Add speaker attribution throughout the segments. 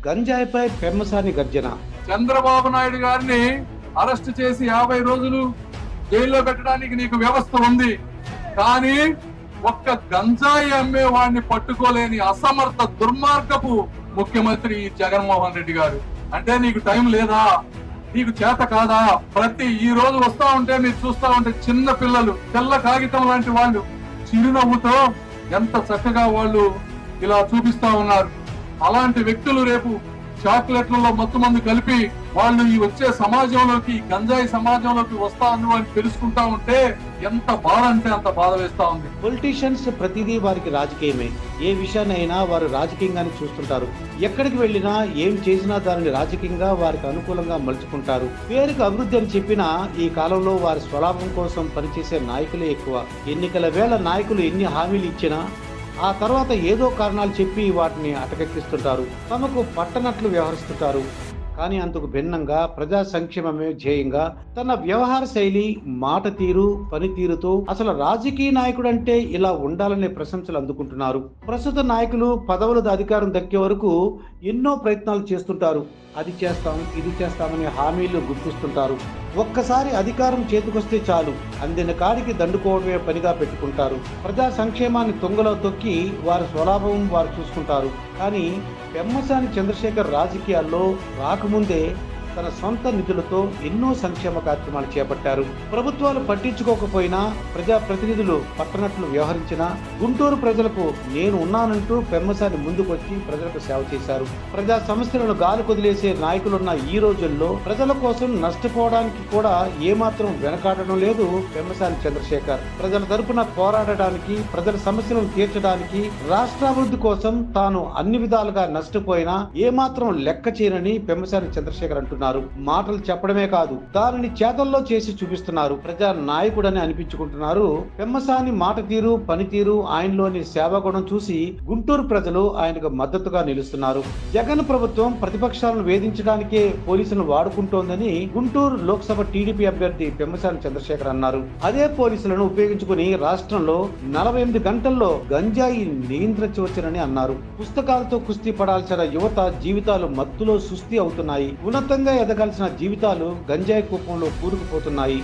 Speaker 1: గంజాయిపై పెమ్మసాని గర్జన.
Speaker 2: చంద్రబాబు నాయుడు గారిని అరెస్ట్ చేసి 50 రోజులు జైల్లో పెట్టడానికి నీకు వ్యవస్థ ఉంది, కానీ ఒక్క గంజాయి అమ్మే వాడిని పట్టుకోలేని అసమర్థ దుర్మార్గపు ముఖ్యమంత్రి జగన్మోహన్ రెడ్డి గారు. అంటే నీకు టైం లేదా? నీకు చేత కాదా? ఈ రోజు వస్తా ఉంటే మీరు చూస్తా ఉంటే చిన్న పిల్లలు తెల్ల కాగితం లాంటి వాళ్ళు చిరునవ్వుతో ఎంత చక్కగా వాళ్ళు ఇలా చూపిస్తా ఉన్నారు. అలాంటి వ్యక్తులు రేపు చాక్లెట్లలో మత్తు మందు కలిపి వాళ్ళు ఈ వచ్చే సమాజంలోకి, గంజాయి సమాజంలోకి వస్తా అని తెలుసుకుంటా ఉంటే ఎంత బాధ అంటే అంత బాధ వేస్తా ఉంది.
Speaker 1: పొలిటీషియన్స్ ప్రతిదీ వారికి రాజకీయమే. ఏ విషయాన్నైనా వారు రాజకీయంగానే చూస్తుంటారు. ఎక్కడికి వెళ్ళినా ఏం చేసినా దానిని రాజకీయంగా వారికి అనుకూలంగా మలుచుకుంటారు. పేరుకు అభివృద్ధి అని చెప్పినా ఈ కాలంలో వారి స్వలాభం కోసం పనిచేసే నాయకులే ఎక్కువ. ఎన్నికల వేళ నాయకులు ఎన్ని హామీలు ఇచ్చినా ఆ తర్వాత ఏదో కారణాలు చెప్పి వాటిని అటకెక్కిస్తుంటారు. తమకు పట్టనట్లు వ్యవహరిస్తుంటారు. కానీ అందుకు భిన్నంగా ప్రజా సంక్షేమమే ధ్యేయంగా తన వ్యవహార శైలి, మాట తీరు, పనితీరుతో అసలు రాజకీయ నాయకుడు అంటే ఇలా ఉండాలనే ప్రశంసలు అందుకుంటున్నారు. ప్రస్తుత నాయకులు పదవుల అధికారం దక్కే వరకు ఎన్నో ప్రయత్నాలు చేస్తుంటారు. అది చేస్తాం, ఇది చేస్తామనే హామీలు గుర్తిస్తుంటారు. ఒక్కసారి అధికారం చేతికొస్తే చాలు, అందిన కాడికి దండుకోవడమే పనిగా పెట్టుకుంటారు. ప్రజా సంక్షేమాన్ని తొంగలో తొక్కి వారి స్వలాభం వారు చూసుకుంటారు. కానీ పెమ్మసాని చంద్రశేఖర్ రాజకీయాల్లో రాకముందే తన సొంత నిధులతో ఎన్నో సంక్షేమ కార్యక్రమాలు చేపట్టారు. ప్రభుత్వాలు పట్టించుకోకపోయినా, ప్రజాప్రతినిధులు పట్టనట్లు వ్యవహరించినా గుంటూరు ప్రజలకు నేను ఉన్నానంటూ పెమ్మసాని ముందుకొచ్చి ప్రజలకు సేవ చేశారు. ప్రజా సమస్యలను గాలి కొదిలేసే నాయకులున్న ఈ రోజుల్లో ప్రజల కోసం నష్టపోవడానికి కూడా ఏమాత్రం వెనకాడడం లేదు పెమ్మసాని చంద్రశేఖర్. ప్రజల తరపున పోరాడడానికి, ప్రజల సమస్యలను తీర్చడానికి, రాష్ట్రాభివృద్ధి కోసం తాను అన్ని విధాలుగా నష్టపోయినా ఏమాత్రం లెక్క చేయనని పెమ్మసాని చంద్రశేఖర్ అంటున్నారు. మాటలు చెప్పడమే కాదు, దానిని చేతల్లో చేసి చూపిస్తున్నారు. ప్రజా నాయకుడని అనిపించుకుంటున్నారు. పెమ్మసాని మాట తీరు, పనితీరు, ఆయనలోని సేవాగుణం చూసి గుంటూరు ప్రజలు ఆయనకు మద్దతుగా నిలుస్తున్నారు. జగన్ ప్రభుత్వం ప్రతిపక్షాలను వేధించడానికే పోలీసులను వాడుకుంటోందని గుంటూరు లోక్సభ టీడీపీ అభ్యర్థి పెమ్మసాని చంద్రశేఖర్ అన్నారు. అదే పోలీసులను ఉపయోగించుకుని రాష్ట్రంలో 48 గంటల్లో గంజాయి నియంత్రించవచ్చునని అన్నారు. పుస్తకాలతో కుస్తీ పడాల్సిన యువత జీవితాలు మత్తులో సుస్థి అవుతున్నాయి. ఉన్నతంగా ఎదగాల్సిన జీవితాలు గంజాయి కూపంలో కూరుకుపోతున్నాయి.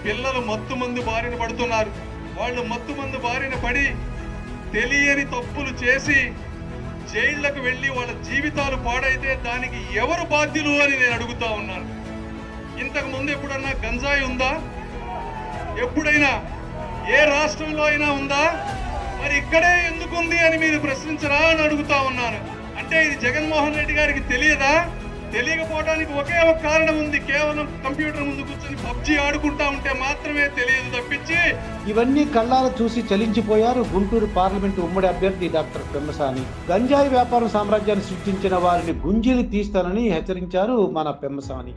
Speaker 3: పిల్లలు మత్తు మందు బారిన పడుతున్నారు. వాళ్ళు మత్తు మందు బారిన పడి తెలియని తప్పులు చేసి జైళ్లకు వెళ్ళి వాళ్ళ జీవితాలు పాడైతే దానికి ఎవరు బాధ్యులు అని నేను అడుగుతా ఉన్నాను. ఇంతకు ముందు ఎప్పుడన్నా గంజాయి ఉందా? ఎప్పుడైనా ఏ రాష్ట్రంలో అయినా ఉందా? మరి ఇక్కడే ఎందుకుంది అని మీరు ప్రశ్నించరా అని అడుగుతా ఉన్నాను. అంటే ఇది జగన్మోహన్ రెడ్డి గారికి తెలియదా? తెలియకపోవడానికి ఒకే ఒక కారణం ఉంది, కేవలం కంప్యూటర్ ముందు కూర్చొని పబ్జీ ఆడుకుంటా ఉంటే మాత్రమే తెలియదు తప్పించి.
Speaker 1: ఇవన్నీ కళ్ళారా చూసి చలించిపోయారు గుంటూరు పార్లమెంటు ఉమ్మడి అభ్యర్థి డాక్టర్ పెమ్మసాని. గంజాయి వ్యాపారం సామ్రాజ్యాన్ని సృష్టించిన వారిని గుంజీలు తీస్తానని హెచ్చరించారు మన పెమ్మసాని.